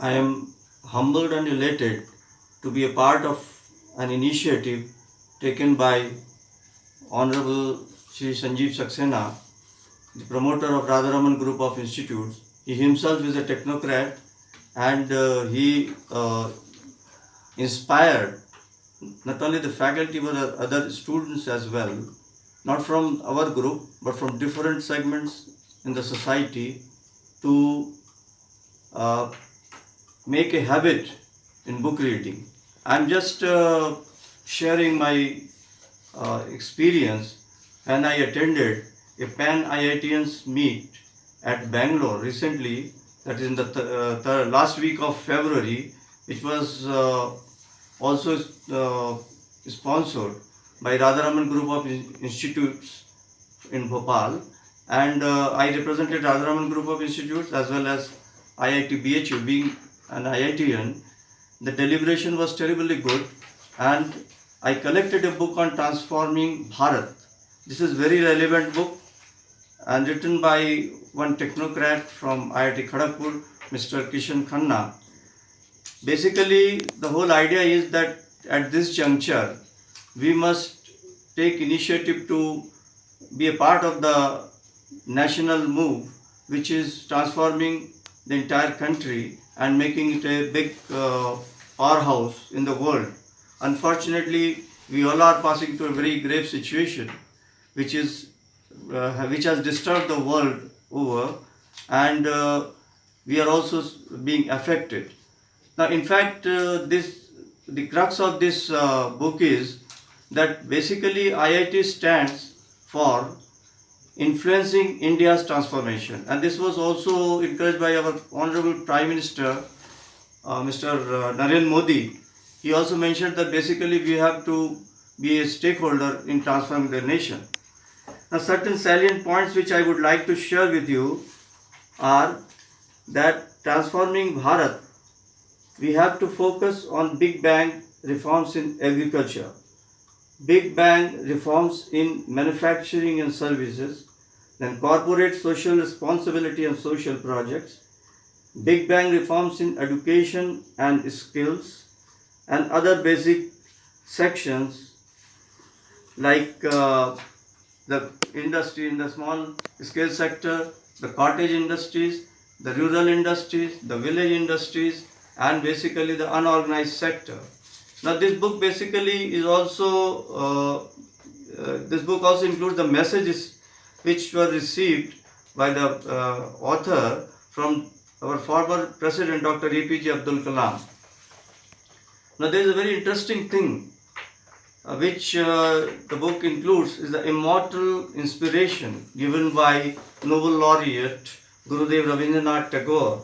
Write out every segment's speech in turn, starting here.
I am humbled and elated to be a part of an initiative taken by Honorable Shri Sanjeev Saxena, the promoter of Radharaman Group of Institutes. He himself is a technocrat and he inspired not only the faculty but other students as well, not from our group but from different segments in the society to uh, make a habit in book reading. I'm just sharing my experience when I attended a Pan IITians meet at Bangalore recently, that is in the last week of February, which was also sponsored by Radharaman Group of Institutes in Bhopal, and I represented Radharaman Group of Institutes as well as IIT BHU. Being an IITian, the deliberation was terribly good, and I collected a book on transforming Bharat. This is very relevant book and written by one technocrat from IIT Kharagpur, Mr. Krishan Khanna. Basically, the whole idea is that at this juncture, we must take initiative to be a part of the national move which is transforming the entire country and making it a big powerhouse in the world. Unfortunately, we all are passing through a very grave situation which has disturbed the world over, and we are also being affected. Now, in fact, the crux of this book is that basically IIT stands for influencing India's transformation, and this was also encouraged by our Honorable Prime Minister, Mr. Narendra Modi. He also mentioned that basically we have to be a stakeholder in transforming the nation. Now, certain salient points which I would like to share with you are that transforming Bharat, we have to focus on Big Bang reforms in agriculture, Big Bang reforms in manufacturing and services, then corporate social responsibility and social projects, Big Bang reforms in education and skills, and other basic sections like the industry in the small scale sector, the cottage industries, the rural industries, the village industries, and basically the unorganized sector. Now, this book basically is also this book also includes the messages which were received by the author from our former president, Dr. APJ Abdul Kalam. Now, there is a very interesting thing which the book includes is the immortal inspiration given by Nobel laureate Gurudev Rabindranath Tagore.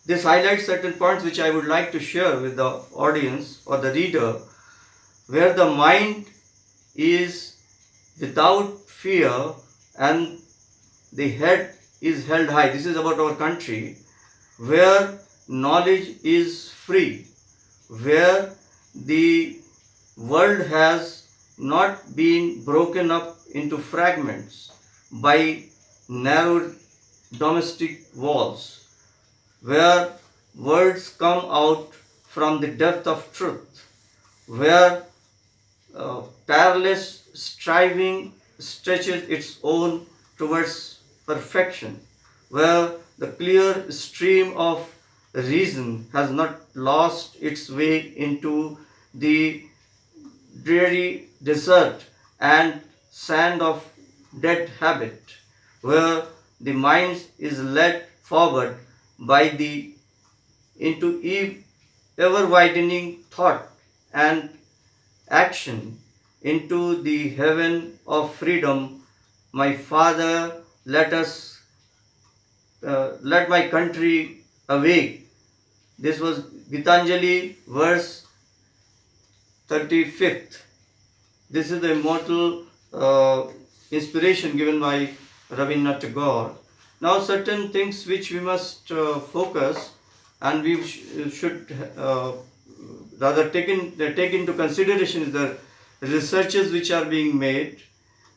This highlights certain points which I would like to share with the audience or the reader, where the mind is without fear and the head is held high. This is about our country, where knowledge is free, where the world has not been broken up into fragments by narrow domestic walls, where words come out from the depth of truth, where tireless striving stretches its own towards perfection, where the clear stream of reason has not lost its way into the dreary desert and sand of dead habit, where the mind is led forward by the into ever widening thought and action into the heaven of freedom. My Father, let my country awake. This was Gitanjali, verse 35th. This is the immortal inspiration given by Rabindranath Tagore. Now, certain things which we must focus and we should rather take into consideration is the researches which are being made,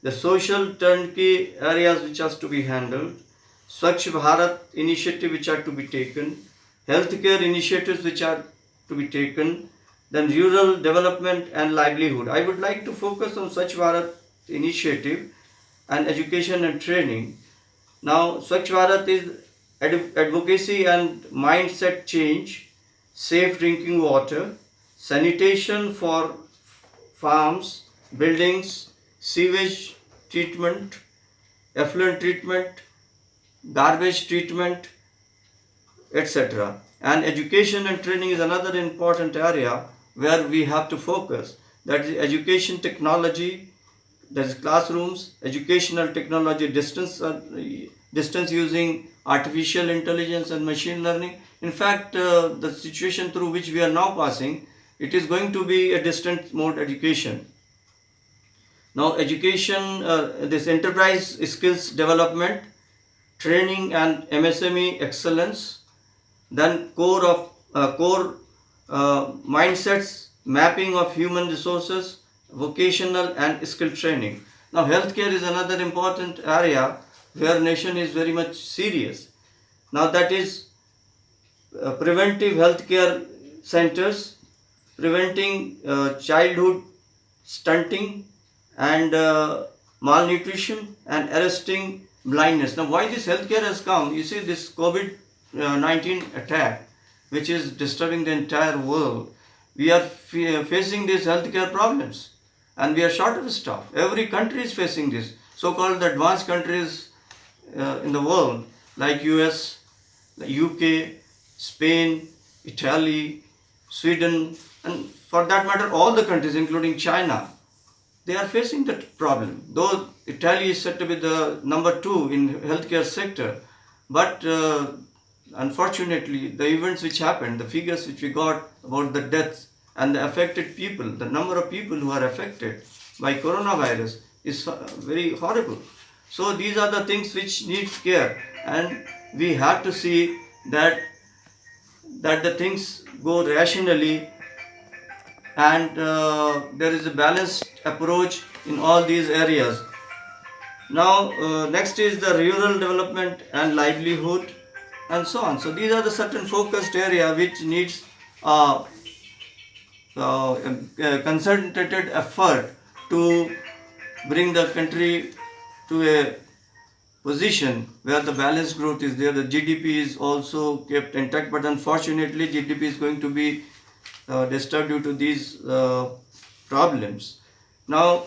the social turnkey areas which has to be handled, Swachh Bharat initiative which are to be taken, healthcare initiatives which are to be taken, then rural development and livelihood. I would like to focus on Swachh Bharat initiative and education and training. Now, Swachh Bharat is advocacy and mindset change, safe drinking water, sanitation for farms, buildings, sewage treatment, effluent treatment, garbage treatment, etc. And education and training is another important area where we have to focus. That is education technology, that is classrooms, educational technology, distance using artificial intelligence and machine learning. In fact, the situation through which we are now passing, it is going to be a distant mode education. Now, education, this enterprise skills development, training and MSME excellence, then core mindsets, mapping of human resources, vocational and skill training. Now, healthcare is another important area where nation is very much serious. Now, that is preventive healthcare centers, preventing childhood stunting and malnutrition, and arresting blindness. Now, why this healthcare has come? You see, this COVID-19 attack, which is disturbing the entire world, we are facing these healthcare problems, and we are short of staff. Every country is facing this. So-called advanced countries in the world, like US, UK, Spain, Italy, Sweden, and for that matter, all the countries, including China, they are facing that problem. Though Italy is said to be the number 2 in healthcare sector, but unfortunately, the events which happened, the figures which we got about the deaths and the affected people, the number of people who are affected by coronavirus is very horrible. So these are the things which need care, and we have to see that the things go rationally, and there is a balanced approach in all these areas. Now, next is the rural development and livelihood, and so on. So these are the certain focused area which needs a concentrated effort to bring the country to a position where the balanced growth is there. The GDP is also kept intact, but unfortunately GDP is going to be disturbed due to these problems. Now,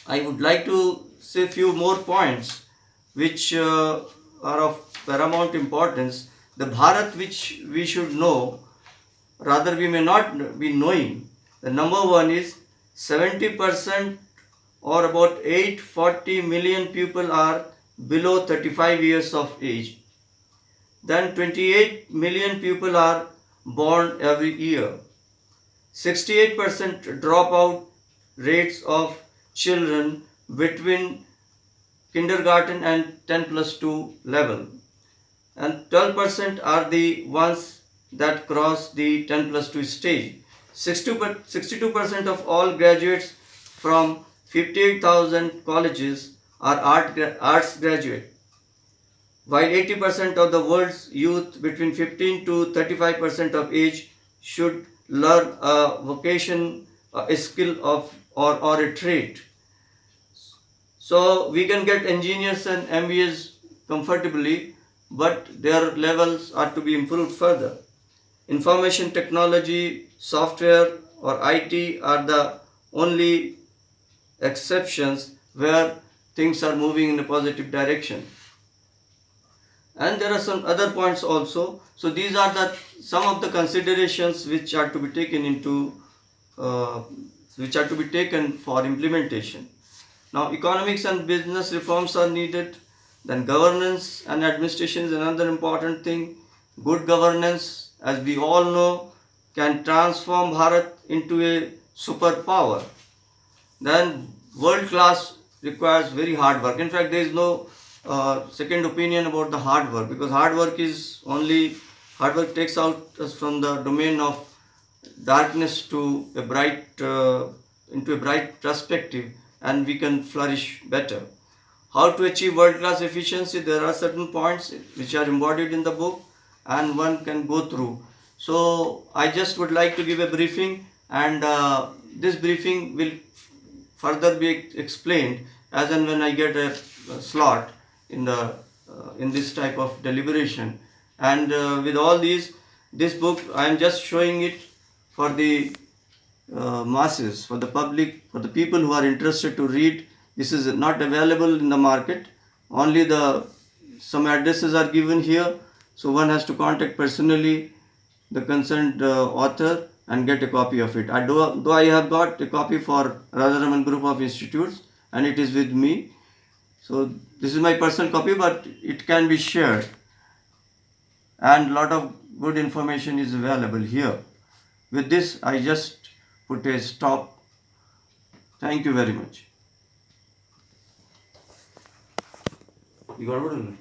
I would like to say a few more points which are of paramount importance. The Bharat which we should know, rather we may not be knowing. The number one is 70% or about 840 million people are below 35 years of age. Then 28 million people are born every year. 68% dropout rates of children between kindergarten and 10+2 level, and 12% are the ones that cross the 10+2 stage. 62% of all graduates from 58,000 colleges are arts graduate, while 80% of the world's youth between 15 to 35% of age should learn a vocation, a skill of or a trade. So we can get engineers and MBAs comfortably, but their levels are to be improved further. Information technology, software or IT are the only exceptions where things are moving in a positive direction. And there are some other points also. So these are some of the considerations which are to be taken for implementation. Now, economics and business reforms are needed. Then governance and administration is another important thing. Good governance, as we all know, can transform Bharat into a superpower. Then world class requires very hard work. In fact, there is no second opinion about the hard work, because hard work takes out us from the domain of darkness to a bright into a bright perspective, and we can flourish better. How to achieve world class efficiency? There are certain points which are embodied in the book. and one can go through. So I just would like to give a briefing, and this briefing will further be explained as and when I get a slot in the in this type of deliberation. And with all these, this book I am just showing it for the masses, for the public, for the people who are interested to read. This is not available in the market. Only the some addresses are given here, so one has to contact personally the concerned author and get a copy of it. Though I have got a copy for Rajaram Group of Institutes and it is with me. So this is my personal copy, but it can be shared, and lot of good information is available here. With this, I just put a stop. Thank you very much. You got it?